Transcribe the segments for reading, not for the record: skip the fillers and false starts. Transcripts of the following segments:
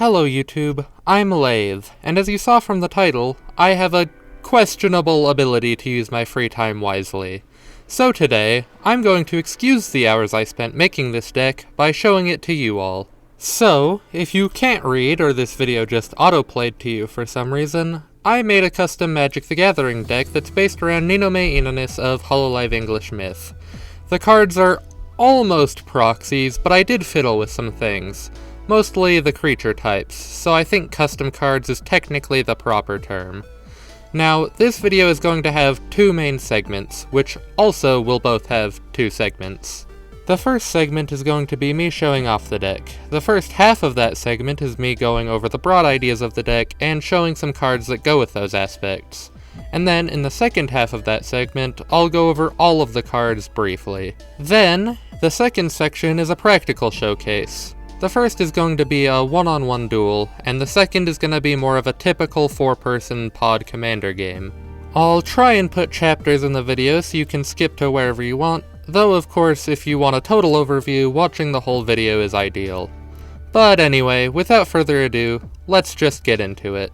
Hello YouTube, I'm Lathe, and as you saw from the title, I have a questionable ability to use my free time wisely. So today, I'm going to excuse the hours I spent making this deck by showing it to you all. So, if you can't read or this video just autoplayed to you for some reason, I made a custom Magic the Gathering deck that's based around Ninomae Ina'nis of Hololive English Myth. The cards are almost proxies, but I did fiddle with some things. Mostly the creature types, so I think custom cards is technically the proper term. Now, this video is going to have two main segments, which also will both have two segments. The first segment is going to be me showing off the deck. The first half of that segment is me going over the broad ideas of the deck and showing some cards that go with those aspects. And then, in the second half of that segment, I'll go over all of the cards briefly. Then, the second section is a practical showcase. The first is going to be a one-on-one duel, and the second is going to be more of a typical 4-person pod commander game. I'll try and put chapters in the video so you can skip to wherever you want, though of course if you want a total overview, watching the whole video is ideal. But anyway, without further ado, let's just get into it.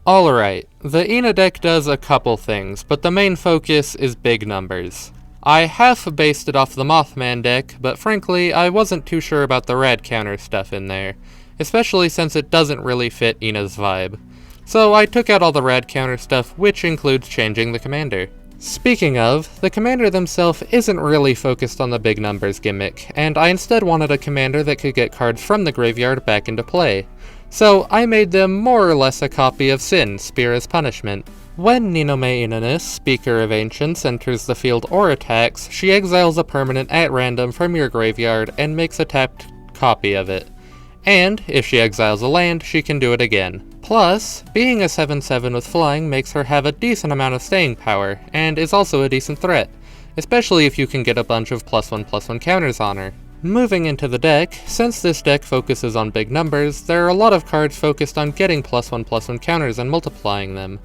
Alright, the Ina deck does a couple things, but the main focus is big numbers. I half based it off the Mothman deck, but frankly, I wasn't too sure about the rad counter stuff in there, especially since it doesn't really fit Ina's vibe. So I took out all the rad counter stuff, which includes changing the commander. Speaking of, the commander themselves isn't really focused on the big numbers gimmick, and I instead wanted a commander that could get cards from the graveyard back into play. So I made them more or less a copy of Sin, Spear as Punishment. When Ninomae Ina'nis, Speaker of Ancients, enters the field or attacks, she exiles a permanent at random from your graveyard and makes a tapped copy of it. And, if she exiles a land, she can do it again. Plus, being a 7/7 with flying makes her have a decent amount of staying power, and is also a decent threat, especially if you can get a bunch of +1/+1 counters on her. Moving into the deck, since this deck focuses on big numbers, there are a lot of cards focused on getting +1/+1 counters and multiplying them.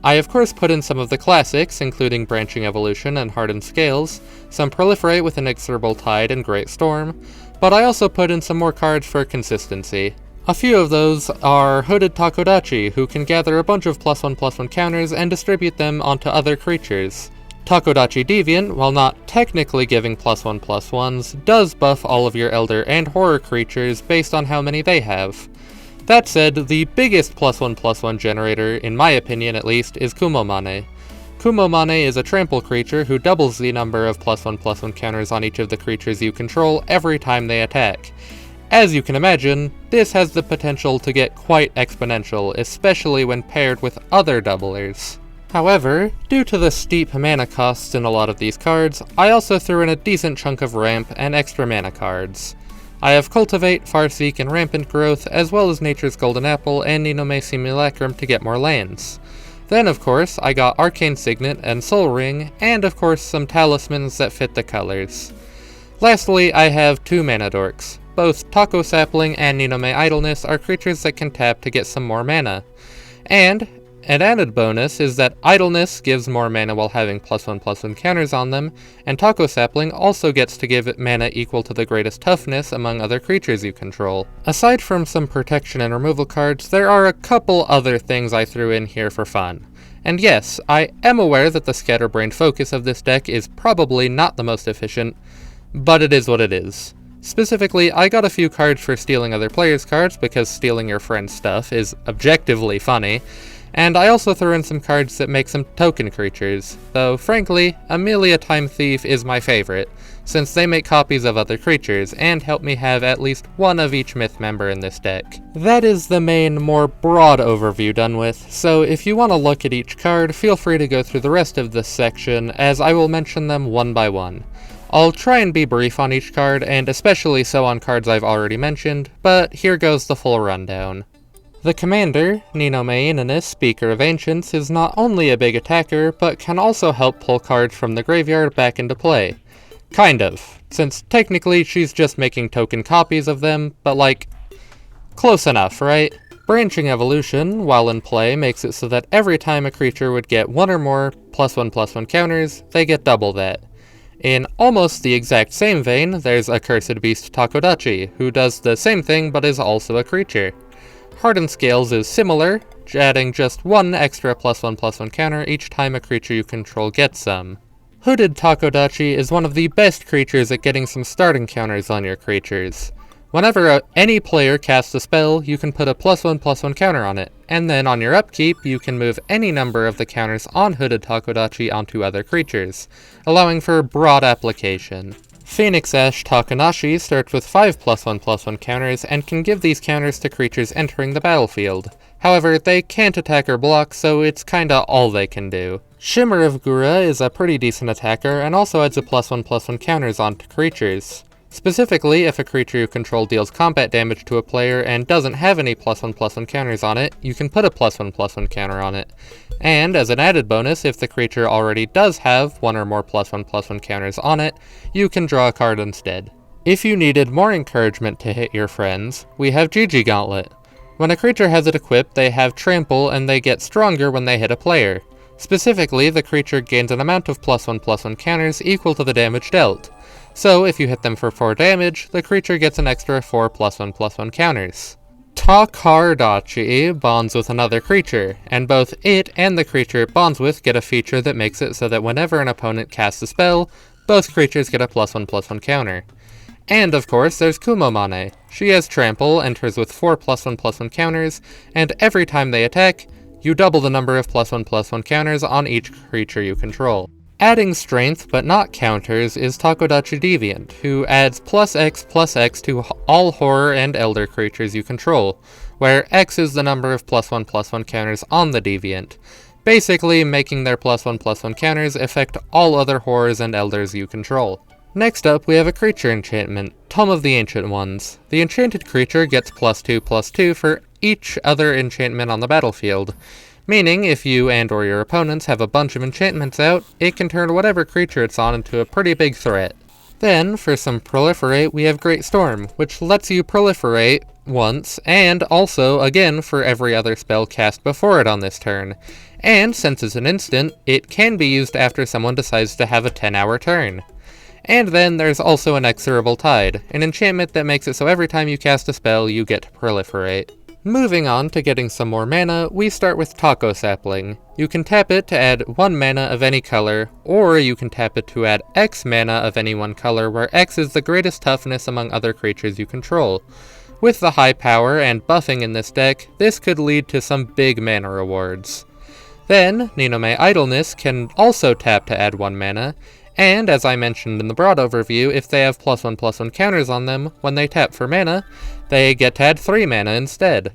I of course put in some of the classics, including Branching Evolution and Hardened Scales, some Proliferate with Inexorable Tide and Great Storm, but I also put in some more cards for consistency. A few of those are Hooded Takodachi, who can gather a bunch of +1/+1 counters and distribute them onto other creatures. Takodachi Deviant, while not technically giving +1/+1s, does buff all of your Elder and Horror creatures based on how many they have. That said, the biggest +1/+1 generator, in my opinion at least, is Kumomane. Kumomane is a trample creature who doubles the number of +1/+1 counters on each of the creatures you control every time they attack. As you can imagine, this has the potential to get quite exponential, especially when paired with other doublers. However, due to the steep mana costs in a lot of these cards, I also threw in a decent chunk of ramp and extra mana cards. I have Cultivate, Farseek, and Rampant Growth, as well as Nature's Golden Apple and Ninomae Simulacrum to get more lands. Then of course, I got Arcane Signet and Soul Ring, and of course some talismans that fit the colors. Lastly, I have two mana dorks. Both Taco Sapling and Ninomae Idleness are creatures that can tap to get some more mana. And an added bonus is that Idleness gives more mana while having +1/+1 counters on them, and Taco Sapling also gets to give it mana equal to the greatest toughness among other creatures you control. Aside from some protection and removal cards, there are a couple other things I threw in here for fun. And yes, I am aware that the scatterbrained focus of this deck is probably not the most efficient, but it is what it is. Specifically, I got a few cards for stealing other players' cards because stealing your friend's stuff is objectively funny, and I also threw in some cards that make some token creatures, though frankly, Amelia Time Thief is my favorite, since they make copies of other creatures and help me have at least one of each myth member in this deck. That is the main, more broad overview done with, so if you want to look at each card, feel free to go through the rest of this section, as I will mention them one by one. I'll try and be brief on each card, and especially so on cards I've already mentioned, but here goes the full rundown. The commander, Ninomae Ina'nis, Speaker of Ancients, is not only a big attacker, but can also help pull cards from the graveyard back into play. Kind of, since technically she's just making token copies of them, but like, close enough, right? Branching Evolution, while in play, makes it so that every time a creature would get one or more +1/+1 counters, they get double that. In almost the exact same vein, there's Accursed Beast Takodachi, who does the same thing but is also a creature. Hardened Scales is similar, adding just one extra +1/+1 counter each time a creature you control gets some. Hooded Takodachi is one of the best creatures at getting some starting counters on your creatures. Whenever any player casts a spell, you can put a +1/+1 counter on it, and then on your upkeep, you can move any number of the counters on Hooded Takodachi onto other creatures, allowing for broad application. Phoenix Ash Takanashi starts with 5 +1/+1 counters and can give these counters to creatures entering the battlefield. However, they can't attack or block, so it's kinda all they can do. Shimmer of Gura is a pretty decent attacker and also adds a +1/+1 counters onto creatures. Specifically, if a creature you control deals combat damage to a player and doesn't have any +1/+1 counters on it, you can put a +1/+1 counter on it. And as an added bonus, if the creature already does have one or more +1/+1 counters on it, you can draw a card instead. If you needed more encouragement to hit your friends, we have Gigi Gauntlet. When a creature has it equipped, they have Trample and they get stronger when they hit a player. Specifically, the creature gains an amount of +1/+1 counters equal to the damage dealt. So, if you hit them for 4 damage, the creature gets an extra 4 +1/+1 counters. Takardachi bonds with another creature, and both it and the creature it bonds with get a feature that makes it so that whenever an opponent casts a spell, both creatures get a +1/+1 counter. And of course, there's Kumomane. She has Trample, enters with 4 +1/+1 counters, and every time they attack, you double the number of +1/+1 counters on each creature you control. Adding strength, but not counters, is Takodachi Deviant, who adds +X to all horror and elder creatures you control, where X is the number of +1/+1 counters on the Deviant, basically making their +1/+1 counters affect all other horrors and elders you control. Next up, we have a creature enchantment, Tome of the Ancient Ones. The enchanted creature gets +2/+2 for each other enchantment on the battlefield, meaning if you and or your opponents have a bunch of enchantments out, it can turn whatever creature it's on into a pretty big threat. Then, for some proliferate, we have Great Storm, which lets you proliferate once, and also, again, for every other spell cast before it on this turn. And, since it's an instant, it can be used after someone decides to have a 10-hour turn. And then there's also Inexorable Tide, an enchantment that makes it so every time you cast a spell, you get to proliferate. Moving on to getting some more mana, we start with Taco Sapling. You can tap it to add 1 mana of any color, or you can tap it to add X mana of any one color, where X is the greatest toughness among other creatures you control. With the high power and buffing in this deck, this could lead to some big mana rewards. Then, Ninomae Idleness can also tap to add 1 mana, and as I mentioned in the broad overview, if they have +1/+1 counters on them, when they tap for mana, they get to add 3 mana instead.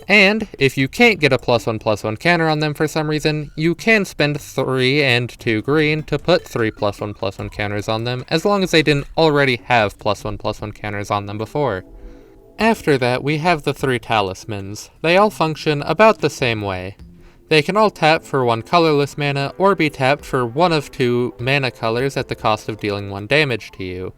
And, if you can't get a +1/+1 counter on them for some reason, you can spend 3 and 2 green to put 3 +1/+1 counters on them, as long as they didn't already have +1/+1 counters on them before. After that, we have the 3 talismans. They all function about the same way. They can all tap for 1 colorless mana, or be tapped for 1 of 2 mana colors at the cost of dealing 1 damage to you.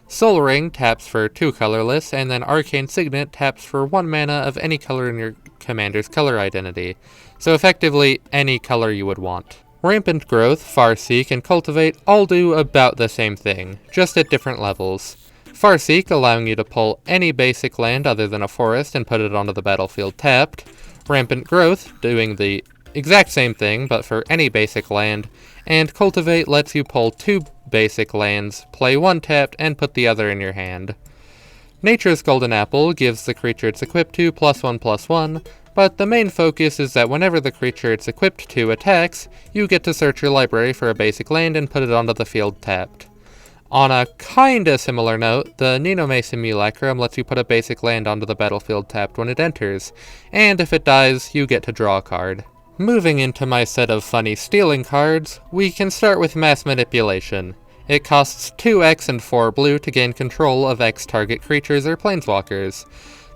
Soul Ring taps for 2 colorless, and then Arcane Signet taps for 1 mana of any color in your commander's color identity, so effectively any color you would want. Rampant Growth, Farseek, and Cultivate all do about the same thing, just at different levels. Farseek allowing you to pull any basic land other than a forest and put it onto the battlefield tapped. Rampant Growth doing the exact same thing, but for any basic land, and Cultivate lets you pull 2 basic lands, play 1 tapped, and put the other in your hand. Nature's Golden Apple gives the creature it's equipped to +1/+1, but the main focus is that whenever the creature it's equipped to attacks, you get to search your library for a basic land and put it onto the field tapped. On a kinda similar note, the Ninomae Simulacrum lets you put a basic land onto the battlefield tapped when it enters, and if it dies, you get to draw a card. Moving into my set of funny stealing cards, we can start with Mass Manipulation. It costs 2 X and 4 blue to gain control of X target creatures or planeswalkers.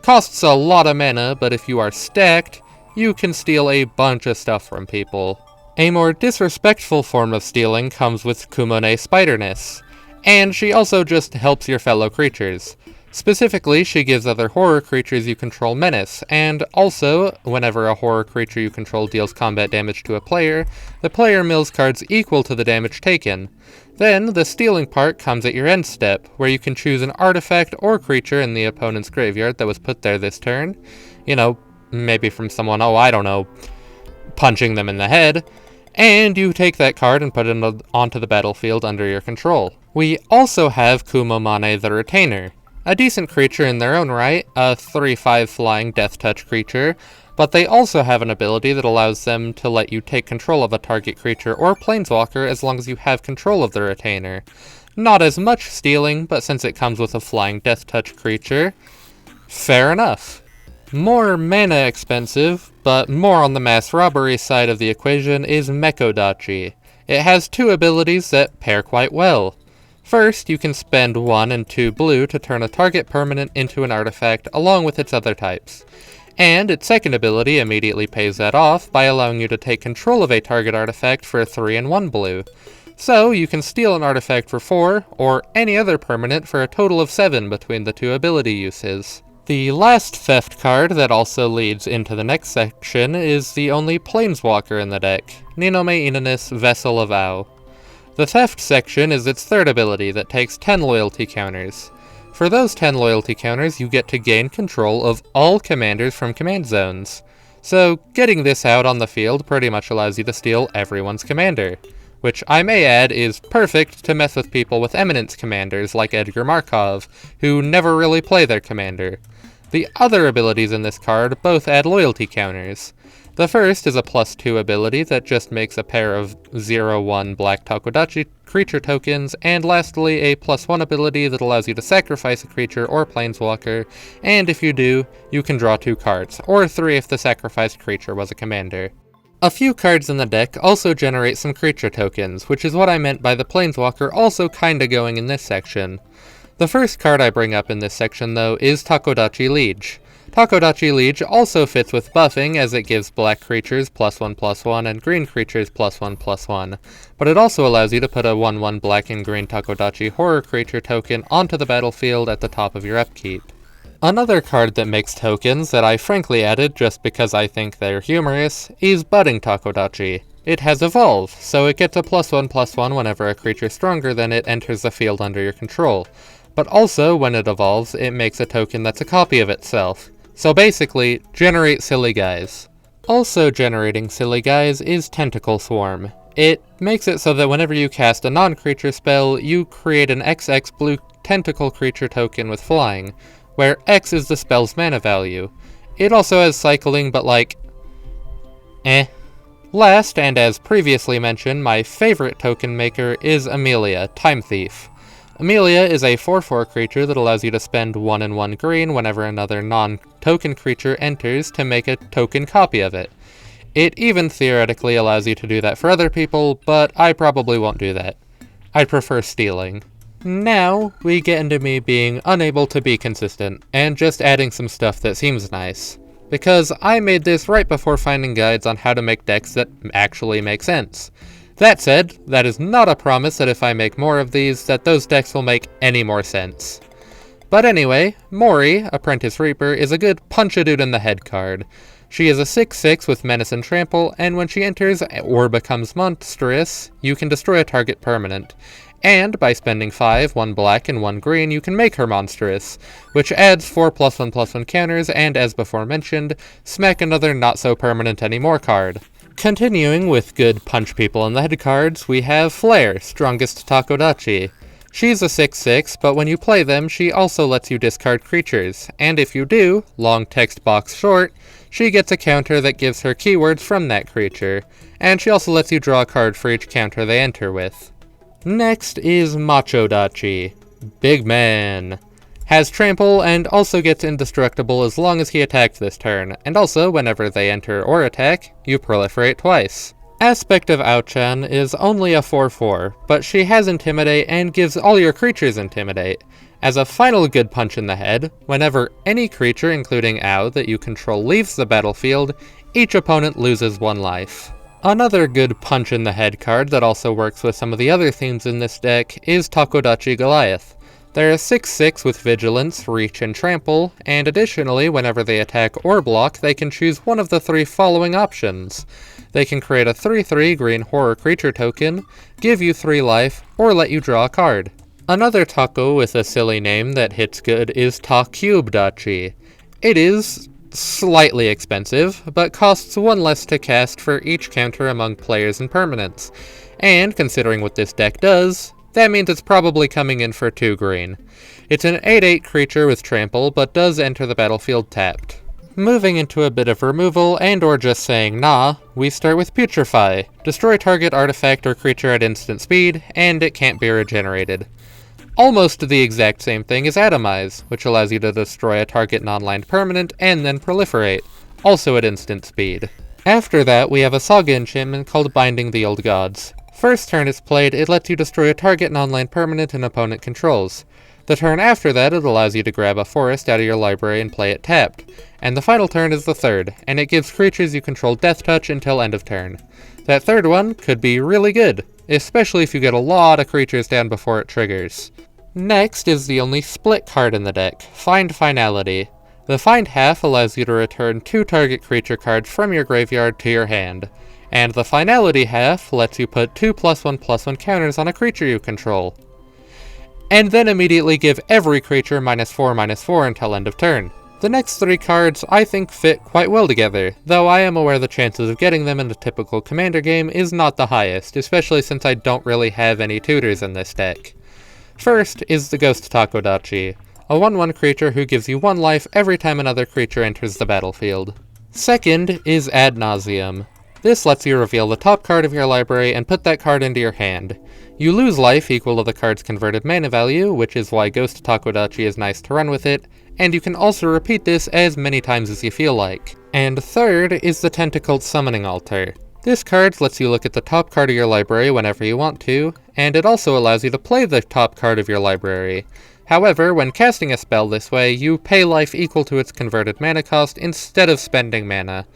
Costs a lot of mana, but if you are stacked, you can steal a bunch of stuff from people. A more disrespectful form of stealing comes with Kumone Spiderness. And she also just helps your fellow creatures. Specifically, she gives other horror creatures you control menace, and also, whenever a horror creature you control deals combat damage to a player, the player mills cards equal to the damage taken. Then, the stealing part comes at your end step, where you can choose an artifact or creature in the opponent's graveyard that was put there this turn. You know, maybe from someone, oh, I don't know, punching them in the head, and you take that card and put it onto the battlefield under your control. We also have Kumomane the Retainer, a decent creature in their own right, a 3/5 flying death touch creature, but they also have an ability that allows them to let you take control of a target creature or planeswalker as long as you have control of the Retainer. Not as much stealing, but since it comes with a flying death touch creature, fair enough. More mana expensive, but more on the mass robbery side of the equation, is Mekodachi. It has two abilities that pair quite well. First, you can spend 1 and 2 blue to turn a target permanent into an artifact along with its other types. And its second ability immediately pays that off by allowing you to take control of a target artifact for 3 and 1 blue. So you can steal an artifact for 4, or any other permanent for a total of 7 between the two ability uses. The last theft card that also leads into the next section is the only planeswalker in the deck, Ninomae Ina'nis, Vessel of Ao. The theft section is its third ability that takes 10 loyalty counters. For those 10 loyalty counters, you get to gain control of all commanders from command zones. So getting this out on the field pretty much allows you to steal everyone's commander, which I may add is perfect to mess with people with Eminence commanders like Edgar Markov, who never really play their commander. The other abilities in this card both add loyalty counters. The first is a +2 ability that just makes a pair of 0/1 black Takodachi creature tokens, and lastly a +1 ability that allows you to sacrifice a creature or planeswalker, and if you do, you can draw 2 cards, or 3 if the sacrificed creature was a commander. A few cards in the deck also generate some creature tokens, which is what I meant by the planeswalker also kinda going in this section. The first card I bring up in this section though is Takodachi Liege. Takodachi Liege also fits with buffing as it gives black creatures +1/+1 and green creatures +1/+1, but it also allows you to put a 1/1 black and green Takodachi horror creature token onto the battlefield at the top of your upkeep. Another card that makes tokens that I frankly added just because I think they're humorous is Budding Takodachi. It has Evolve, so it gets a +1/+1 whenever a creature stronger than it enters the field under your control. But also, when it evolves, it makes a token that's a copy of itself. So basically, generate silly guys. Also generating silly guys is Tentacle Swarm. It makes it so that whenever you cast a non-creature spell, you create an XX blue tentacle creature token with flying, where X is the spell's mana value. It also has cycling, but like, Last, and as previously mentioned, my favorite token maker is Amelia, Time Thief. Amelia is a 4/4 creature that allows you to spend 1 and 1 green whenever another non-token creature enters to make a token copy of it. It even theoretically allows you to do that for other people, but I probably won't do that. I prefer stealing. Now, we get into me being unable to be consistent, and just adding some stuff that seems nice. Because I made this right before finding guides on how to make decks that actually make sense. That said, that is not a promise that if I make more of these, that those decks will make any more sense. But anyway, Mori, Apprentice Reaper, is a good punch-a-dude-in-the-head card. She is a 6/6 with Menace and Trample, and when she enters or becomes monstrous, you can destroy a target permanent. And by spending 5, 1 black and 1 green, you can make her monstrous, which adds 4 +1/+1 counters, and as before mentioned, smack another not-so-permanent-anymore card. Continuing with good punch people in the head cards, we have Flare, Strongest Takodachi. She's a 6/6, but when you play them, she also lets you discard creatures, and if you do, long text box short, she gets a counter that gives her keywords from that creature, and she also lets you draw a card for each counter they enter with. Next is Machodachi, Big Man. Has trample and also gets indestructible as long as he attacks this turn, and also whenever they enter or attack, you proliferate twice. Aspect of Ao-chan is only a 4/4, but she has Intimidate and gives all your creatures Intimidate. As a final good punch in the head, whenever any creature including Ao that you control leaves the battlefield, each opponent loses 1 life. Another good punch in the head card that also works with some of the other themes in this deck is Takodachi Goliath. They're a 6/6 with Vigilance, Reach, and Trample, and additionally, whenever they attack or block, they can choose one of the 3 following options. They can create a 3/3 green horror creature token, give you 3 life, or let you draw a card. Another taco with a silly name that hits good is Ta-Cube-dachi. It is slightly expensive, but costs 1 less to cast for each counter among players and permanents. And considering what this deck does, that means it's probably coming in for 2 green. It's an 8/8 creature with trample, but does enter the battlefield tapped. Moving into a bit of removal and or just saying nah, we start with Putrefy. Destroy target artifact or creature at instant speed, and it can't be regenerated. Almost the exact same thing as Atomize, which allows you to destroy a target non-land permanent and then proliferate, also at instant speed. After that, we have a Saga enchantment called Binding the Old Gods. First turn it's played, it lets you destroy a target non-land permanent an opponent controls. The turn after that, it allows you to grab a forest out of your library and play it tapped. And the final turn is the third, and it gives creatures you control Death Touch until end of turn. That third one could be really good, especially if you get a lot of creatures down before it triggers. Next is the only split card in the deck, Find Finality. The Find half allows you to return 2 target creature cards from your graveyard to your hand, and the Finality half lets you put 2 +1/+1 counters on a creature you control. And then immediately give every creature -4/-4 until end of turn. The next 3 cards I think fit quite well together, though I am aware the chances of getting them in a typical Commander game is not the highest, especially since I don't really have any tutors in this deck. First is the Ghost Takodachi, a 1/1 creature who gives you 1 life every time another creature enters the battlefield. Second is Ad Nauseam. This lets you reveal the top card of your library and put that card into your hand. You lose life equal to the card's converted mana value, which is why Ghost Takodachi is nice to run with it, and you can also repeat this as many times as you feel like. And third is the Tentacled Summoning Altar. This card lets you look at the top card of your library whenever you want to, and it also allows you to play the top card of your library. However, when casting a spell this way, you pay life equal to its converted mana cost instead of spending mana.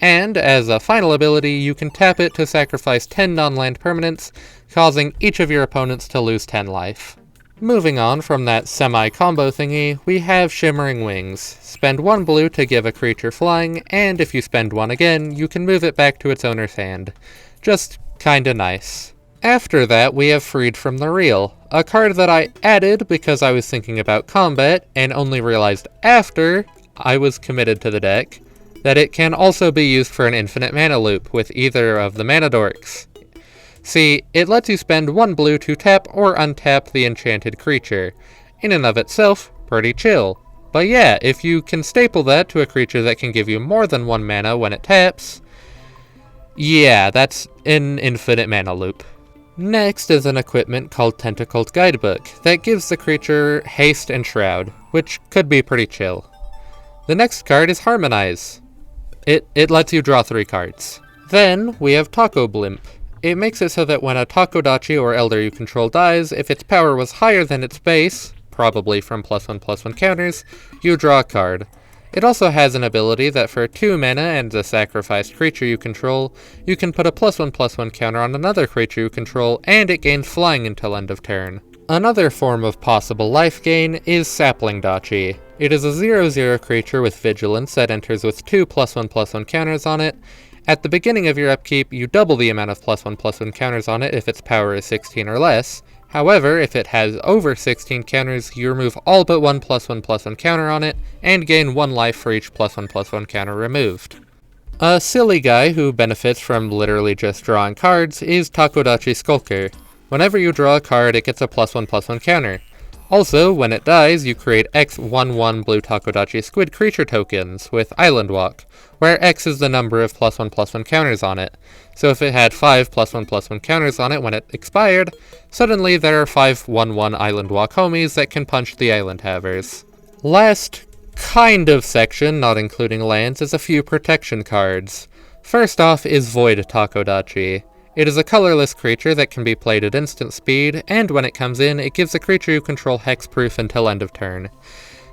And, as a final ability, you can tap it to sacrifice 10 non-land permanents, causing each of your opponents to lose 10 life. Moving on from that semi-combo thingy, we have Shimmering Wings. Spend 1 blue to give a creature flying, and if you spend 1 again, you can move it back to its owner's hand. Just kinda nice. After that, we have Freed from the Real, a card that I added because I was thinking about combat, and only realized after I was committed to the deck, that it can also be used for an infinite mana loop with either of the mana dorks. See, it lets you spend 1 blue to tap or untap the enchanted creature. In and of itself, pretty chill. But yeah, if you can staple that to a creature that can give you more than 1 mana when it taps, yeah, that's an infinite mana loop. Next is an equipment called Tentacled Guidebook that gives the creature Haste and Shroud, which could be pretty chill. The next card is Harmonize. It lets you draw 3 cards. Then we have Taco Blimp. It makes it so that when a Takodachi or Elder you control dies, if its power was higher than its base, probably from +1/+1 counters, you draw a card. It also has an ability that for 2 mana and a sacrificed creature you control, you can put a +1/+1 counter on another creature you control, and it gains flying until end of turn. Another form of possible life gain is Sapling Dachi. It is a 0/0 creature with Vigilance that enters with 2 +1/+1 counters on it. At the beginning of your upkeep, you double the amount of +1/+1 counters on it if its power is 16 or less. However, if it has over 16 counters, you remove all but 1 +1/+1 counter on it, and gain 1 life for each +1/+1 counter removed. A silly guy who benefits from literally just drawing cards is Takodachi Skulker. Whenever you draw a card, it gets a +1/+1 counter. Also, when it dies, you create X 1/1 blue Takodachi Squid creature tokens with Island Walk, where X is the number of +1/+1 counters on it. So if it had 5 +1/+1 counters on it when it expired, suddenly there are 5 1/1 Island Walk homies that can punch the Island Havers. Last kind of section, not including lands, is a few protection cards. First off is Void Takodachi. It is a colorless creature that can be played at instant speed, and when it comes in, it gives the creature you control hexproof until end of turn.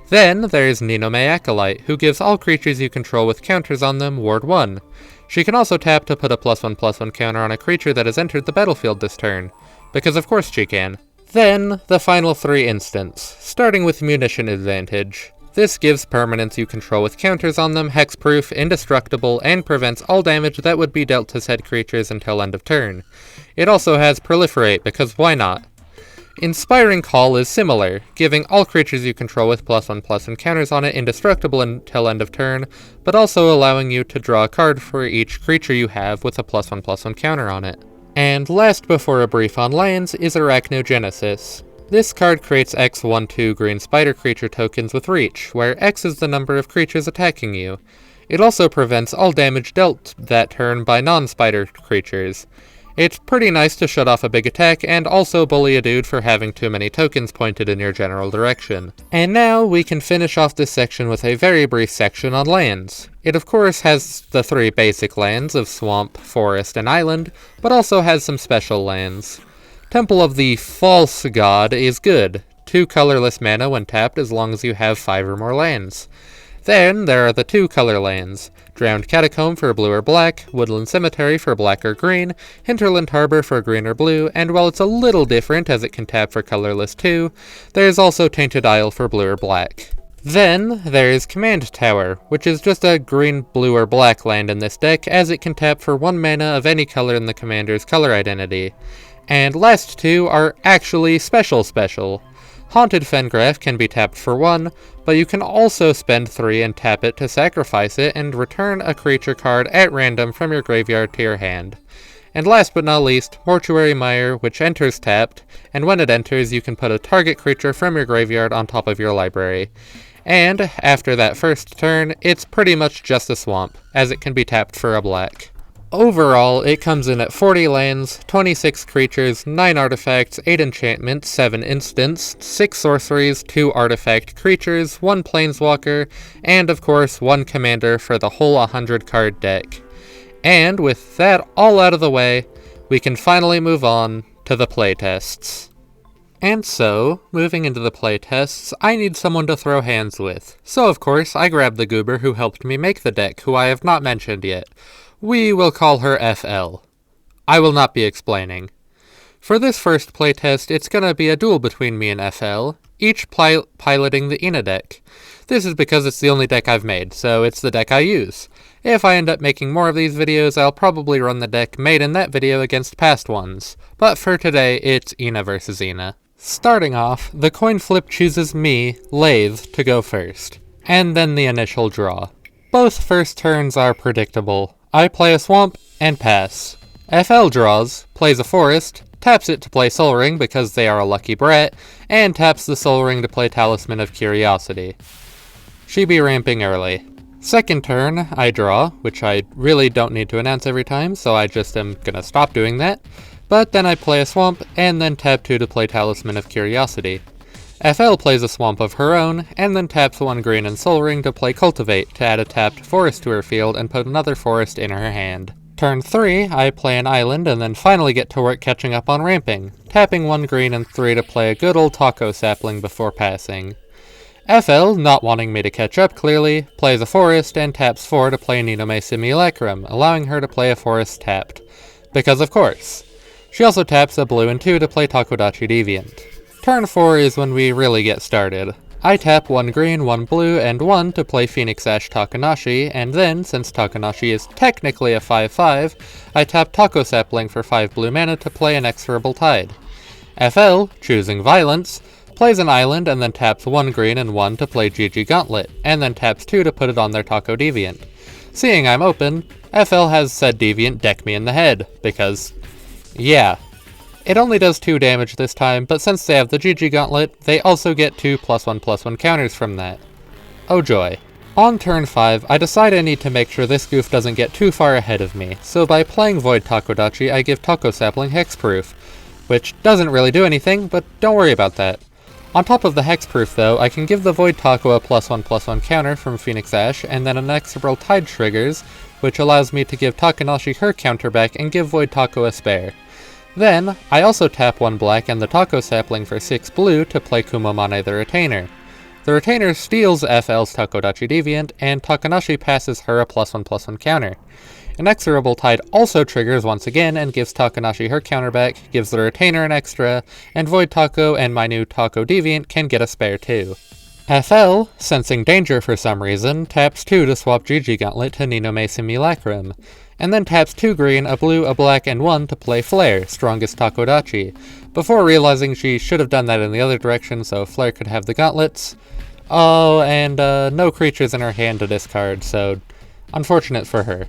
Then there is Ninomae Acolyte, who gives all creatures you control with counters on them Ward 1. She can also tap to put a +1/+1 counter on a creature that has entered the battlefield this turn, because of course she can. Then, the final 3 instants, starting with Munition Advantage. This gives permanents you control with counters on them hexproof, indestructible, and prevents all damage that would be dealt to said creatures until end of turn. It also has Proliferate, because why not? Inspiring Call is similar, giving all creatures you control with +1/+1 counters on it indestructible until end of turn, but also allowing you to draw a card for each creature you have with a +1/+1 counter on it. And last before a brief on lands is Arachnogenesis. This card creates X 1/2 green spider creature tokens with reach, where X is the number of creatures attacking you. It also prevents all damage dealt that turn by non-spider creatures. It's pretty nice to shut off a big attack and also bully a dude for having too many tokens pointed in your general direction. And now we can finish off this section with a very brief section on lands. It of course has the 3 basic lands of Swamp, Forest, and Island, but also has some special lands. Temple of the False God is good. 2 colorless mana when tapped as long as you have 5 or more lands. Then there are the 2 color lands, Drowned Catacomb for blue or black, Woodland Cemetery for black or green, Hinterland Harbor for green or blue, and while it's a little different as it can tap for colorless too, there's also Tainted Isle for blue or black. Then there's Command Tower, which is just a green, blue, or black land in this deck as it can tap for 1 mana of any color in the commander's color identity. And last 2 are actually special. Haunted Fengraf can be tapped for 1, but you can also spend 3 and tap it to sacrifice it and return a creature card at random from your graveyard to your hand. And last but not least, Mortuary Mire, which enters tapped, and when it enters you can put a target creature from your graveyard on top of your library. And after that first turn, it's pretty much just a swamp, as it can be tapped for a black. Overall, it comes in at 40 lands, 26 creatures, 9 artifacts, 8 enchantments, 7 instants, 6 sorceries, 2 artifact creatures, 1 planeswalker, and of course 1 commander for the whole 100 card deck. And with that all out of the way, we can finally move on to the playtests. And so, moving into the playtests, I need someone to throw hands with. So of course, I grabbed the goober who helped me make the deck, who I have not mentioned yet. We will call her FL. I will not be explaining. For this first playtest, it's gonna be a duel between me and FL, each piloting the Ina deck. This is because it's the only deck I've made, so it's the deck I use. If I end up making more of these videos, I'll probably run the deck made in that video against past ones. But for today, it's Ina versus Ina. Starting off, the coin flip chooses me, Lathe, to go first, and then the initial draw. Both first turns are predictable. I play a swamp, and pass. FL draws, plays a forest, taps it to play Sol Ring because they are a lucky brat, and taps the Sol Ring to play Talisman of Curiosity. She be ramping early. Second turn, I draw, which I really don't need to announce every time, so I just am gonna stop doing that. But then I play a swamp, and then tap 2 to play Talisman of Curiosity. FL plays a swamp of her own, and then taps 1 green and Sol Ring to play Cultivate to add a tapped forest to her field and put another forest in her hand. Turn 3, I play an island and then finally get to work catching up on ramping, tapping 1 green and 3 to play a good old taco sapling before passing. FL, not wanting me to catch up clearly, plays a forest and taps 4 to play Ninomae Simulacrum, allowing her to play a forest tapped. Because of course. She also taps a blue and 2 to play Takodachi Deviant. Turn 4 is when we really get started. I tap 1 green, 1 blue, and 1 to play Phoenix Ash Takanashi, and then, since Takanashi is technically a 5/5, I tap Taco Sapling for 5 blue mana to play Inexorable Tide. FL, choosing Violence, plays an island and then taps 1 green and 1 to play GG Gauntlet, and then taps 2 to put it on their Taco Deviant. Seeing I'm open, FL has said Deviant deck me in the head, because, yeah. It only does 2 damage this time, but since they have the GG Gauntlet, they also get 2 +1/+1 counters from that. Oh joy. On turn 5, I decide I need to make sure this goof doesn't get too far ahead of me, so by playing Void Takodachi, I give Taco Sapling Hexproof, which doesn't really do anything, but don't worry about that. On top of the Hexproof though, I can give the Void Taco a +1/+1 counter from Phoenix Ash, and then Inexorable Tide triggers, which allows me to give Takanashi her counter back and give Void Taco a spare. Then, I also tap 1 black and the Taco Sapling for 6 blue to play Kumamane the Retainer. The Retainer steals FL's Takodachi Deviant, and Takanashi passes her a +1/+1 counter. Inexorable Tide also triggers once again and gives Takanashi her counter back, gives the Retainer an extra, and Void Taco and my new Taco Deviant can get a spare too. FL, sensing danger for some reason, taps 2 to swap GG Gauntlet to Ninomae Simulacrum. and then taps 2 green, a blue, a black, and 1 to play Flare, strongest Takodachi, before realizing she should have done that in the other direction so Flare could have the gauntlets. Oh, and no creatures in her hand to discard, so unfortunate for her.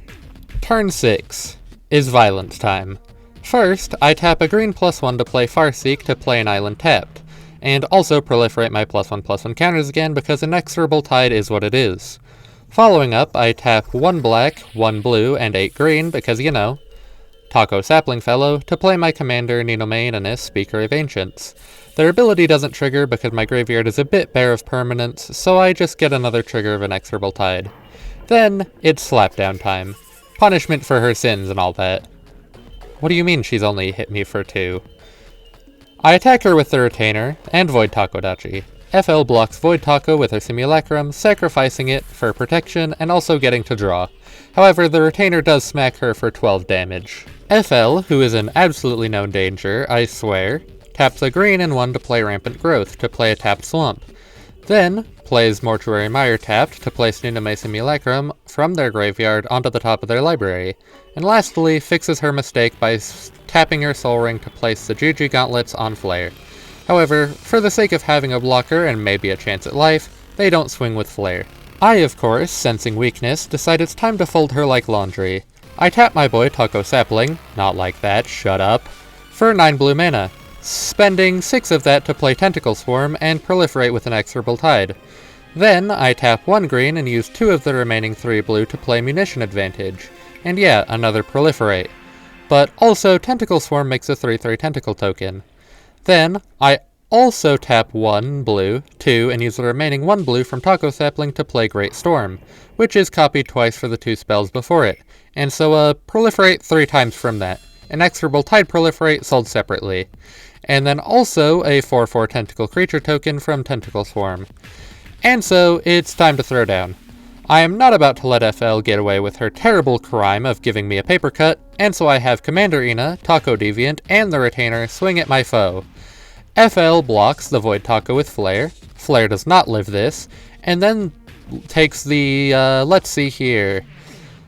Turn 6 is Violence time. First, I tap a green +1 to play Farseek to play an island tapped, and also proliferate my +1/+1 counters again because Inexorable Tide is what it is. Following up, I tap 1 black, 1 blue, and 8 green because, you know, Taco Sapling Fellow, to play my commander Ninomae Ina'nis, Speaker of Ancients. Their ability doesn't trigger because my graveyard is a bit bare of permanents, so I just get another trigger of Inexorable Tide. Then, it's Slapdown time. Punishment for her sins and all that. What do you mean she's only hit me for 2? I attack her with the Retainer, and Void Takodachi. FL blocks Void Taco with her Simulacrum, sacrificing it for protection and also getting to draw. However, the Retainer does smack her for 12 damage. FL, who is in absolutely no danger, I swear, taps a green and 1 to play Rampant Growth to play a tapped Swamp. Then, plays Mortuary Mire tapped to place Ninomae Simulacrum from their graveyard onto the top of their library. And lastly, fixes her mistake by tapping her Soul Ring to place the GG Gauntlets on Flare. However, for the sake of having a blocker and maybe a chance at life, they don't swing with Flare. I, of course, sensing weakness, decide it's time to fold her like laundry. I tap my boy Taco Sapling, not like that, shut up, for 9 blue mana, spending 6 of that to play Tentacle Swarm and proliferate with Inexorable Tide. Then, I tap 1 green and use 2 of the remaining 3 blue to play Munition Advantage, and yeah, another proliferate. But also, Tentacle Swarm makes a 3/3 Tentacle token. Then, I also tap 1 blue, 2, and use the remaining 1 blue from Taco Sapling to play Great Storm, which is copied twice for the 2 spells before it, and so proliferate 3 times from that. Inexorable Tide proliferate sold separately. And then also a 4/4 Tentacle Creature token from Tentacle Swarm. And so, it's time to throw down. I am not about to let FL get away with her terrible crime of giving me a paper cut, and so I have Commander Ina, Taco Deviant, and the Retainer swing at my foe. FL blocks the Void Taco with Flare. Flare does not live this, and then takes the, let's see here,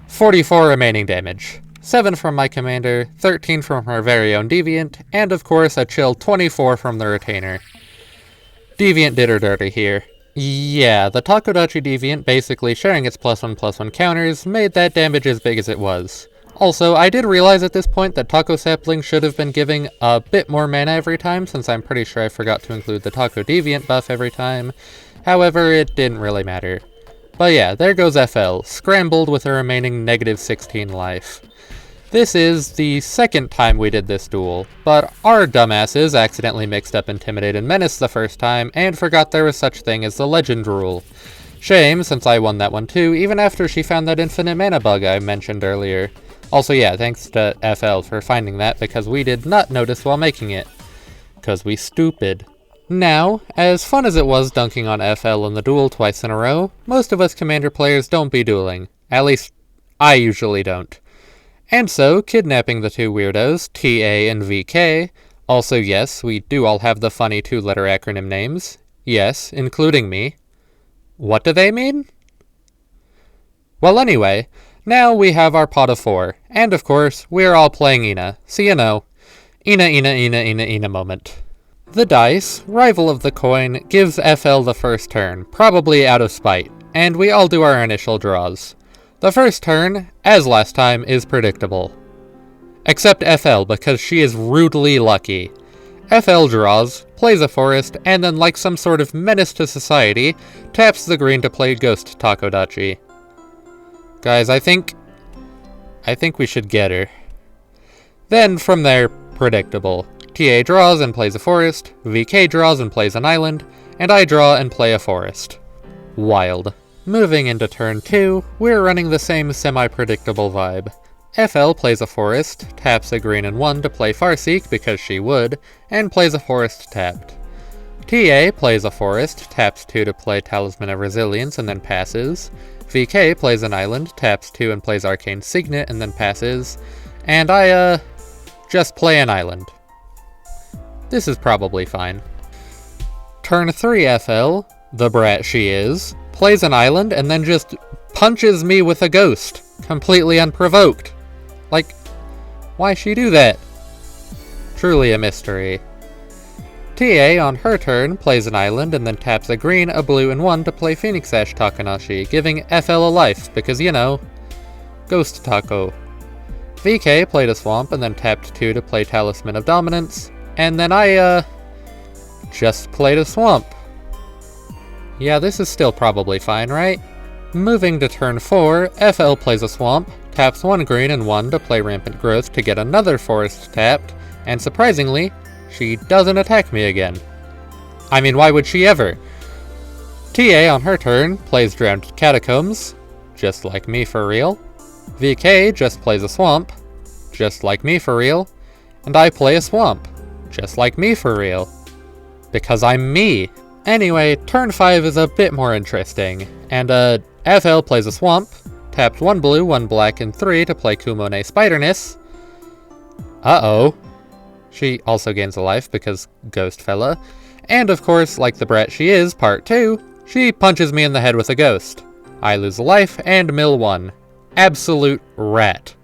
44 remaining damage. 7 from my commander, 13 from her very own Deviant, and of course a chill 24 from the Retainer. Deviant did her dirty here. Yeah, the Takodachi Deviant basically sharing its +1/+1 counters made that damage as big as it was. Also, I did realize at this point that Taco Sapling should have been giving a bit more mana every time, since I'm pretty sure I forgot to include the Taco Deviant buff every time. However, it didn't really matter. But yeah, there goes FL, scrambled with a remaining -16 life. This is the second time we did this duel, but our dumbasses accidentally mixed up Intimidate and Menace the first time, and forgot there was such thing as the Legend rule. Shame, since I won that one too, even after she found that infinite mana bug I mentioned earlier. Also yeah, thanks to FL for finding that, because we did not notice while making it. 'Cause we stupid. Now, as fun as it was dunking on FL in the duel twice in a row, most of us Commander players don't be dueling. At least, I usually don't. And so, kidnapping the 2 weirdos, TA and VK, also yes, we do all have the funny 2-letter acronym names, yes, including me. What do they mean? Well anyway, now we have our pot of 4, and of course, we are all playing Ina, so you know, Ina moment. The dice, rival of the coin, gives FL the first turn, probably out of spite, and we all do our initial draws. The first turn, as last time, is predictable. Except FL, because she is rudely lucky. FL draws, plays a forest, and then like some sort of menace to society, taps the green to play Ghost Takodachi. Guys, I think we should get her. Then, from there, predictable. TA draws and plays a forest, VK draws and plays an island, and I draw and play a forest. Wild. Moving into turn 2, we're running the same semi-predictable vibe. FL plays a forest, taps a green and 1 to play Farseek because she would, and plays a forest tapped. TA plays a forest, taps 2 to play Talisman of Resilience and then passes. VK plays an island, taps 2 and plays Arcane Signet and then passes. And I, just play an island. This is probably fine. Turn 3 FL, the brat she is, plays an island and then just punches me with a ghost, completely unprovoked. Like, why she do that? Truly a mystery. TA, on her turn, plays an island and then taps a green, a blue, and 1 to play Phoenix Ash Takanashi, giving FL a life, because, you know, Ghost Taco. VK played a swamp and then tapped 2 to play Talisman of Dominance, and then I, just played a swamp. Yeah, this is still probably fine, right? Moving to turn 4, FL plays a swamp, taps 1 green and 1 to play Rampant Growth to get another forest tapped, and surprisingly, she doesn't attack me again. I mean, why would she ever? TA, on her turn, plays Drowned Catacombs, just like me for real. VK just plays a swamp, just like me for real. And I play a swamp, just like me for real. Because I'm me. Anyway, turn 5 is a bit more interesting, and FL plays a swamp, tapped 1 blue, 1 black, and 3 to play Kumone Spiderness. Uh-oh. She also gains a life because Ghost Fella. And of course, like the brat she is, part 2, she punches me in the head with a ghost. I lose a life and mill 1. Absolute rat.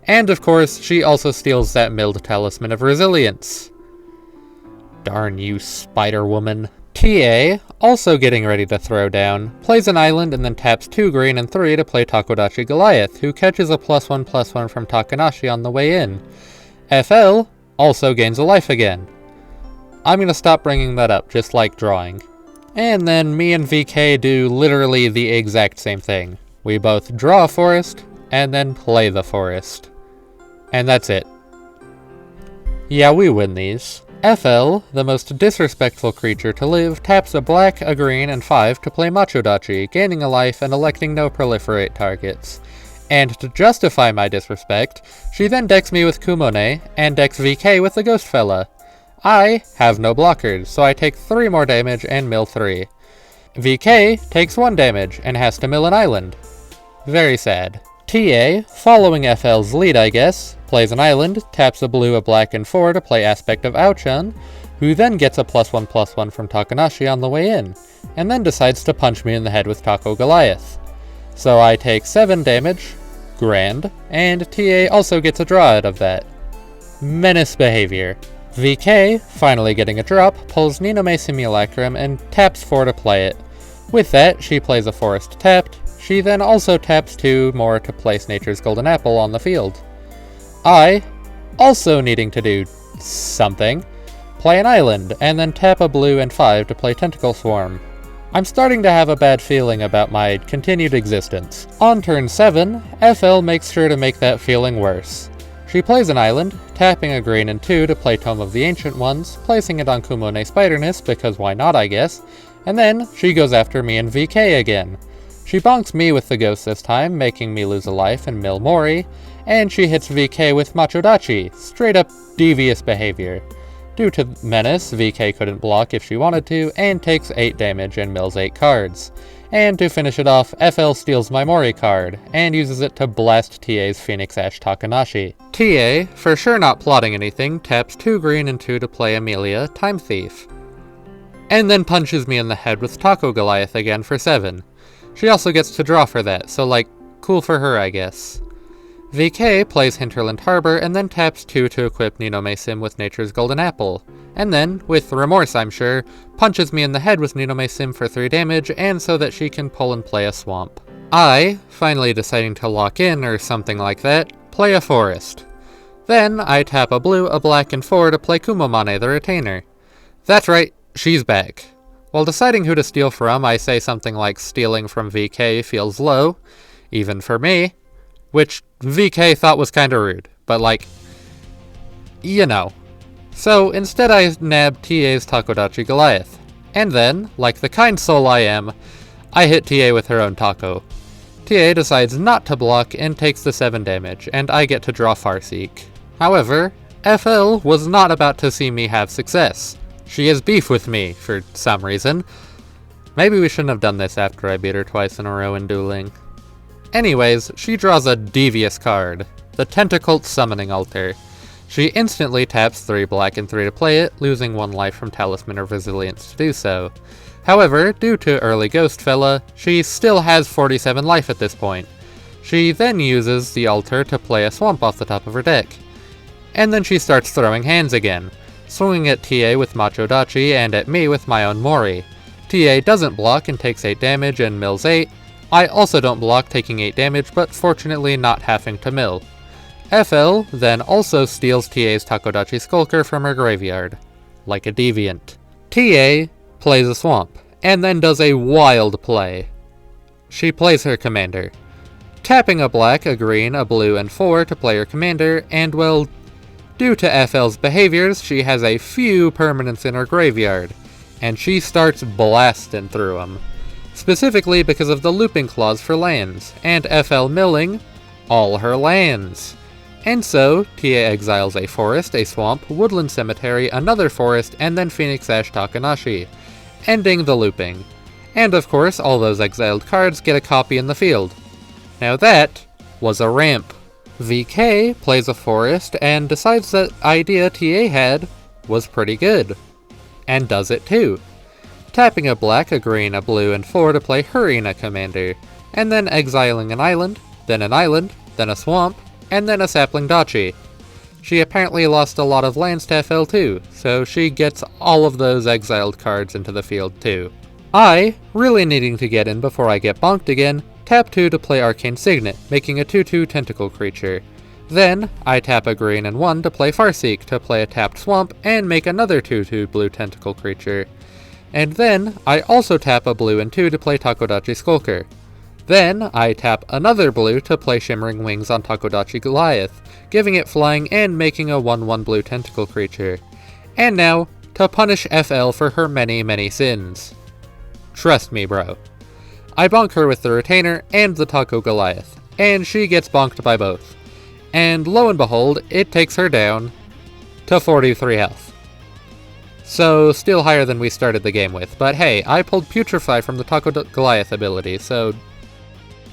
And of course, she also steals that milled Talisman of Resilience. Darn you, Spider-Woman. TA, also getting ready to throw down, plays an island and then taps 2 green and 3 to play Takodachi Goliath, who catches a +1/+1 from Takanashi on the way in. FL also gains a life again. I'm gonna stop bringing that up, just like drawing. And then me and VK do literally the exact same thing. We both draw a forest, and then play the forest. And that's it. Yeah, we win these. FL, the most disrespectful creature to live, taps a black, a green, and 5 to play Machodachi, gaining a life and electing no proliferate targets. And to justify my disrespect, she then decks me with Kumone, and decks VK with the Ghost Fella. I have no blockers, so I take 3 more damage and mill 3. VK takes 1 damage, and has to mill an island. Very sad. TA, following FL's lead I guess, plays an island, taps a blue, a black, and 4 to play Aspect of Ao-chan, who then gets a +1/+1 from Takanashi on the way in, and then decides to punch me in the head with Taco Goliath. So I take 7 damage, grand, and TA also gets a draw out of that. Menace behavior. VK, finally getting a drop, pulls Ninomae Simulacrum and taps 4 to play it. With that, she plays a forest tapped. She then also taps 2 more to place Nature's Golden Apple on the field. I, also needing to do something, play an island, and then tap a blue and 5 to play Tentacle Swarm. I'm starting to have a bad feeling about my continued existence. On turn 7, FL makes sure to make that feeling worse. She plays an island, tapping a green and 2 to play Tome of the Ancient Ones, placing it on Kumone Spiderness because why not I guess, and then she goes after me and VK again. She bonks me with the ghost this time, making me lose a life and mill Mori, and she hits VK with Machodachi, straight up devious behavior. Due to Menace, VK couldn't block if she wanted to, and takes 8 damage and mills 8 cards. And to finish it off, FL steals my Mori card, and uses it to blast TA's Phoenix Ash Takanashi. TA, for sure not plotting anything, taps 2 green and 2 to play Amelia, Time Thief. And then punches me in the head with Taco Goliath again for 7. She also gets to draw for that, so like, cool for her I guess. VK plays Hinterland Harbor and then taps 2 to equip Ninomae Sim with Nature's Golden Apple, and then, with remorse I'm sure, punches me in the head with Ninomae Sim for 3 damage and so that she can pull and play a swamp. I, finally deciding to lock in or something like that, play a forest. Then I tap a blue, a black, and 4 to play Kumomane the Retainer. That's right, she's back. While deciding who to steal from, I say something like stealing from VK feels low, even for me, which VK thought was kinda rude, but like, you know. So instead I nab TA's Takodachi Goliath, and then, like the kind soul I am, I hit TA with her own taco. TA decides not to block and takes the 7 damage, and I get to draw Farseek. However, FL was not about to see me have success. She has beef with me, for some reason. Maybe we shouldn't have done this after I beat her twice in a row in dueling. Anyways, she draws a devious card, the Tentacled Summoning Altar. She instantly taps 3 black and 3 to play it, losing 1 life from Talisman of Resilience to do so. However, due to early Ghost Fella, she still has 47 life at this point. She then uses the altar to play a swamp off the top of her deck. And then she starts throwing hands again, swinging at TA with Macho Dachi and at me with my own Mori. TA doesn't block and takes 8 damage and mills 8. I also don't block, taking 8 damage, but fortunately not having to mill. FL then also steals TA's Takodachi Skulker from her graveyard, like a deviant. TA plays a swamp, and then does a wild play. She plays her commander, tapping a black, a green, a blue, and 4 to play her commander, and well, due to FL's behaviors, she has a few permanents in her graveyard, and she starts blasting through them. Specifically because of the looping clause for lands, and FL milling all her lands. And so, TA exiles a forest, a swamp, woodland cemetery, another forest, and then Phoenix Ash Takanashi, ending the looping. And of course, all those exiled cards get a copy in the field. Now that was a ramp. VK plays a forest and decides that idea TA had was pretty good. And does it too. Tapping a black, a green, a blue, and 4 to play her Ina commander, and then exiling an island, then a swamp, and then a sapling dachi. She apparently lost a lot of lands to FL too, so she gets all of those exiled cards into the field too. I, really needing to get in before I get bonked again, tap 2 to play Arcane Signet, making a 2/2 tentacle creature. Then, I tap a green and 1 to play Farseek to play a tapped swamp and make another 2/2 blue tentacle creature. And then, I also tap a blue and 2 to play Takodachi Skulker. Then, I tap another blue to play Shimmering Wings on Takodachi Goliath, giving it flying and making a 1/1 blue tentacle creature. And now, to punish FL for her many, many sins. Trust me, bro. I bonk her with the Retainer and the Taco Goliath, and she gets bonked by both. And lo and behold, it takes her down to 43 health. So, still higher than we started the game with, but hey, I pulled Putrefy from the Taco Goliath ability, so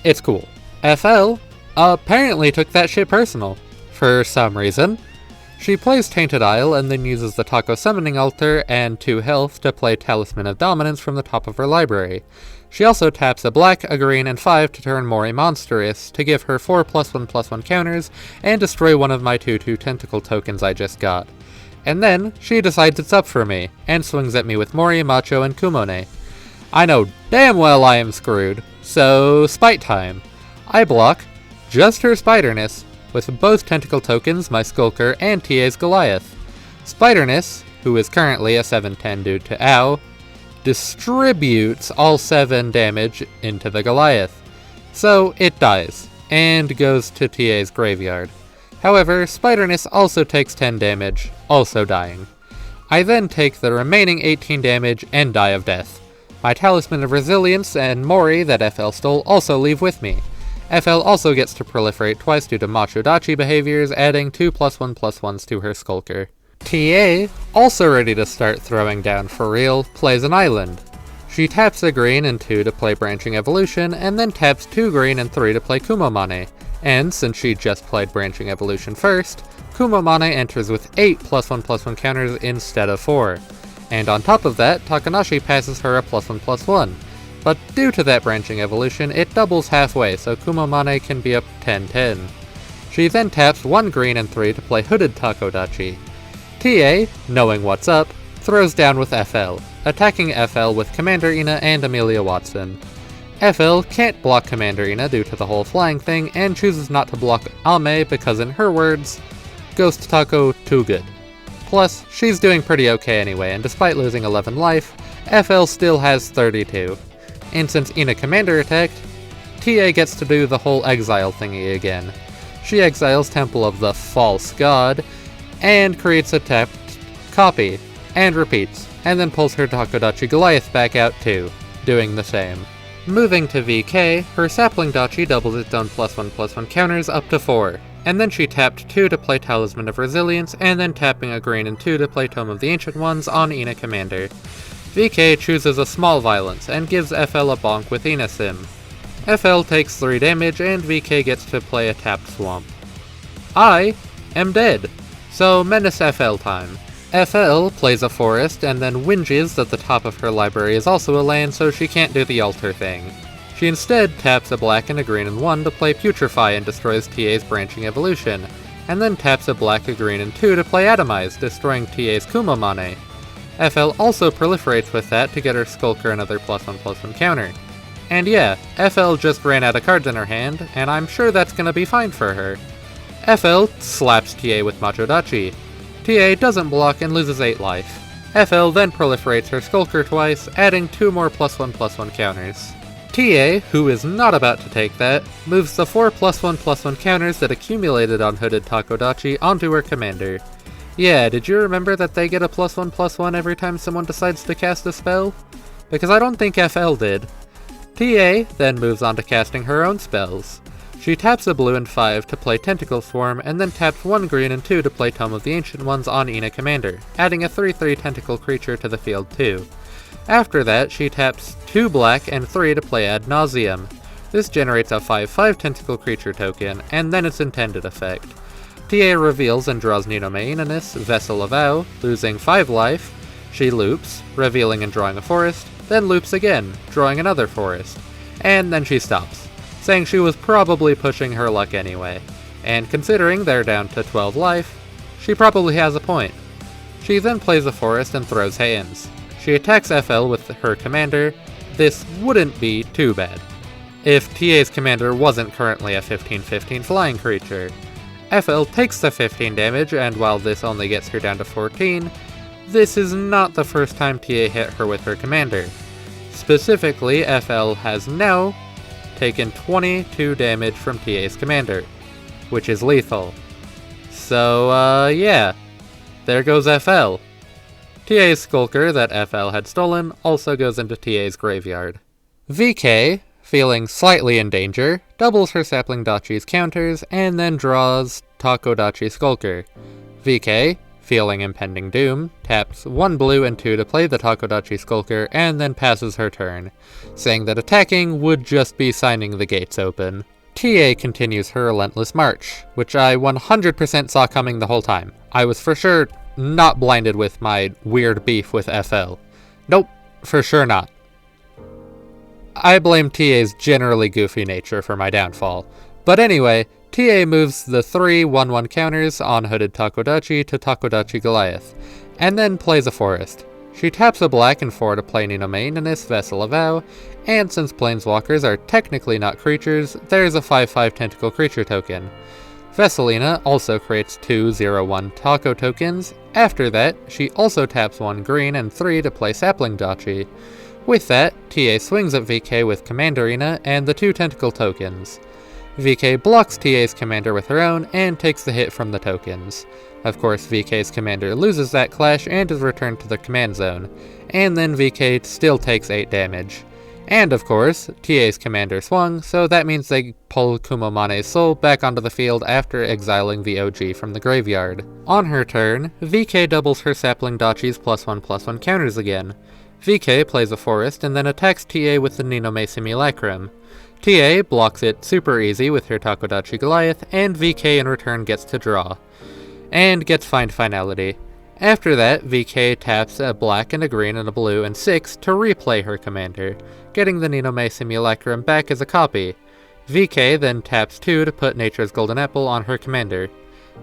it's cool. FL apparently took that shit personal, for some reason. She plays Tainted Isle and then uses the Taco Summoning Altar and 2 health to play Talisman of Dominance from the top of her library. She also taps a black, a green, and 5 to turn Mori Monstrous to give her 4+1/+1 counters and destroy one of my 2/2 tentacle tokens I just got. And then, she decides it's up for me, and swings at me with Mori, Macho, and Kumone. I know damn well I am screwed, so spite time. I block just her Spiderness, with both tentacle tokens, my Skulker, and TA's Goliath. Spiderness, who is currently a 7/10 due to OW, distributes all 7 damage into the Goliath. So it dies, and goes to TA's graveyard. However, Spiderness also takes 10 damage, also dying. I then take the remaining 18 damage and die of death. My Talisman of Resilience and Mori that FL stole also leave with me. FL also gets to proliferate twice due to Macho Dachi behaviors, adding 2+1/+1s to her Skulker. TA, also ready to start throwing down for real, plays an island. She taps a green and 2 to play Branching Evolution, and then taps 2 green and 3 to play Kumomane. And since she just played Branching Evolution first, Kumomane enters with 8 +1/+1 counters instead of 4. And on top of that, Takanashi passes her a +1/+1. But due to that Branching Evolution, it doubles halfway, so Kumomane can be up 10/10. She then taps 1 green and 3 to play Hooded Takodachi. TA, knowing what's up, throws down with FL, attacking FL with Commander Ina and Amelia Watson. FL can't block Commander Ina due to the whole flying thing, and chooses not to block Ame because, in her words, Ghost Taco too good. Plus, she's doing pretty okay anyway, and despite losing 11 life, FL still has 32. And since Ina Commander attacked, TA gets to do the whole exile thingy again. She exiles Temple of the False God, and creates a tapped copy, and repeats, and then pulls her Takodachi Goliath back out too, doing the same. Moving to VK, her Sapling Dachi doubles its own +1/+1 counters up to 4, and then she tapped 2 to play Talisman of Resilience, and then tapping a green and 2 to play Tome of the Ancient Ones on Ina Commander. VK chooses a small violence, and gives FL a bonk with Ina Sim. FL takes 3 damage, and VK gets to play a tapped swamp. I am dead, so Menace FL time. FL plays a forest and then whinges that the top of her library is also a land, so she can't do the altar thing. She instead taps a black and a green and 1 to play Putrefy and destroys TA's Branching Evolution, and then taps a black, a green, and 2 to play Atomize, destroying TA's Kumomane. FL also proliferates with that to get her Skulker another +1/+1 counter. And yeah, FL just ran out of cards in her hand, and I'm sure that's gonna be fine for her. FL slaps TA with Machodachi. TA doesn't block and loses 8 life. FL then proliferates her Skulker twice, adding 2 more +1/+1 counters. TA, who is not about to take that, moves the 4 +1/+1 counters that accumulated on Hooded Takodachi onto her commander. Yeah, did you remember that they get a +1/+1 every time someone decides to cast a spell? Because I don't think FL did. TA then moves on to casting her own spells. She taps a blue and 5 to play Tentacle Swarm, and then taps 1 green and 2 to play Tome of the Ancient Ones on Ina Commander, adding a 3/3 tentacle creature to the field too. After that, she taps 2 black and 3 to play Ad Nauseam. This generates a 5/5 tentacle creature token, and then its intended effect. TA reveals and draws Ninomae Ina'nis, Vessel of Vow, losing 5 life. She loops, revealing and drawing a forest, then loops again, drawing another forest. And then she stops, saying she was probably pushing her luck anyway. And considering they're down to 12 life, she probably has a point. She then plays a forest and throws hands. She attacks FL with her commander. This wouldn't be too bad if TA's commander wasn't currently a 15/15 flying creature. FL takes the 15 damage, and while this only gets her down to 14, this is not the first time TA hit her with her commander. Specifically, FL has now taken 22 damage from TA's commander, which is lethal. So, yeah, there goes FL. TA's Skulker that FL had stolen also goes into TA's graveyard. VK, feeling slightly in danger, doubles her Sapling Dachi's counters and then draws Takodachi Skulker. VK, feeling impending doom, taps 1 blue and 2 to play the Takodachi Skulker and then passes her turn, saying that attacking would just be signing the gates open. TA continues her relentless march, which I 100% saw coming the whole time. I was for sure not blinded with my weird beef with FL. Nope, for sure not. I blame TA's generally goofy nature for my downfall. But anyway, TA moves the 3 1/1 counters on Hooded Takodachi to Takodachi Goliath, and then plays a forest. She taps a black and 4 to play Ninomae Ina'nis, Vessel of Vow, and since planeswalkers are technically not creatures, there's a 5/5 tentacle creature token. Vesselina also creates 2 0/1 Taco tokens. After that, she also taps 1 green and 3 to play Sapling Dachi. With that, TA swings at VK with Commanderina and the 2 tentacle tokens. VK blocks TA's commander with her own and takes the hit from the tokens. Of course, VK's commander loses that clash and is returned to the command zone, and then VK still takes 8 damage. And of course, TA's commander swung, so that means they pull Kumomane's soul back onto the field after exiling the OG from the graveyard. On her turn, VK doubles her Sapling Dachi's +1/+1 counters again. VK plays a forest and then attacks TA with the Ninomae Simulacrum. TA blocks it super easy with her Takodachi Goliath, and VK in return gets to draw. And gets Find Finality. After that, VK taps a black and a green and a blue and 6 to replay her commander, getting the Ninomae Simulacrum back as a copy. VK then taps 2 to put Nature's Golden Apple on her commander.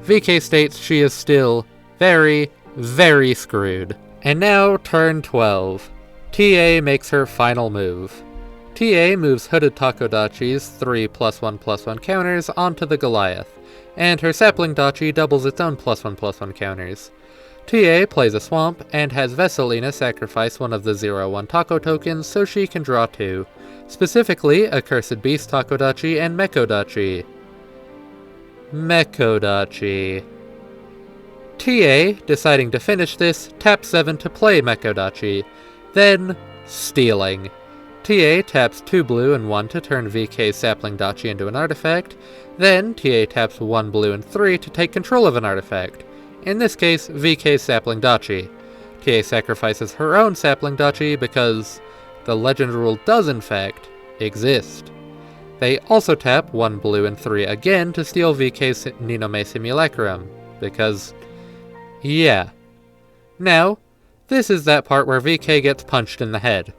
VK states she is still very, very screwed. And now, turn 12. TA makes her final move. TA moves Hooded Takodachi's 3 +1/+1 counters onto the Goliath, and her Sapling Dachi doubles its own +1/+1 counters. TA plays a swamp, and has Vesselina sacrifice one of the 0/1 Taco tokens so she can draw 2, specifically Accursed Beast Takodachi and Mekodachi. TA, deciding to finish this, taps 7 to play Mekodachi, then stealing. TA taps 2 blue and 1 to turn VK's Sapling Dachi into an artifact, then TA taps 1 blue and 3 to take control of an artifact. In this case, VK's Sapling Dachi. TA sacrifices her own Sapling Dachi because the legend rule does in fact exist. They also tap 1 blue and 3 again to steal VK's Ninomae Simulacrum, because yeah. Now, this is that part where VK gets punched in the head.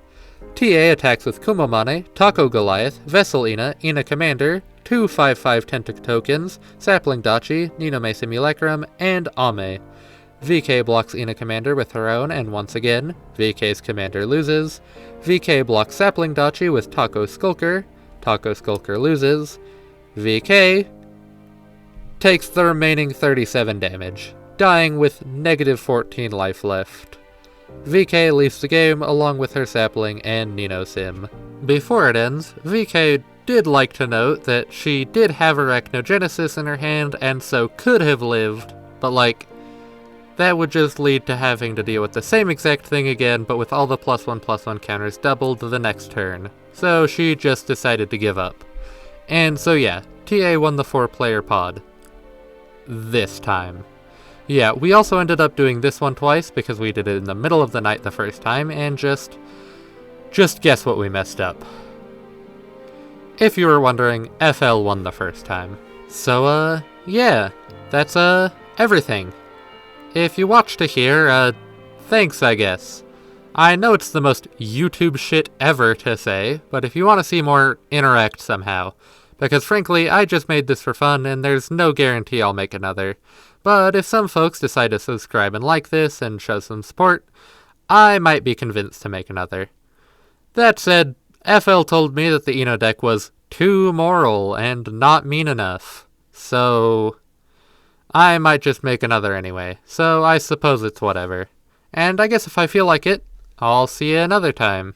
TA attacks with Kumomane, Taco Goliath, Vessel Ina Commander, 2 5/5 Tentac tokens, Sapling Dachi, Ninomae Simulacrum, and Ame. VK blocks Ina Commander with her own, and once again, VK's commander loses. VK blocks Sapling Dachi with Taco Skulker loses. VK takes the remaining 37 damage, dying with negative 14 life left. VK leaves the game along with her Sapling and Nino Sim. Before it ends, VK did like to note that she did have Arachnogenesis in her hand and so could have lived, but that would just lead to having to deal with the same exact thing again, but with all the +1/+1 counters doubled the next turn. So she just decided to give up. And so yeah, TA won the 4-player pod. This time. Yeah, we also ended up doing this one twice because we did it in the middle of the night the first time, and just guess what we messed up. If you were wondering, FL won the first time. So, yeah, that's, everything. If you watched to here, thanks, I guess. I know it's the most YouTube shit ever to say, but if you want to see more, interact somehow. Because frankly, I just made this for fun, and there's no guarantee I'll make another. But if some folks decide to subscribe and like this and show some support, I might be convinced to make another. That said, FL told me that the Ino deck was too moral and not mean enough. So I might just make another anyway, so I suppose it's whatever. And I guess if I feel like it, I'll see you another time.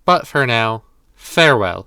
But for now, farewell.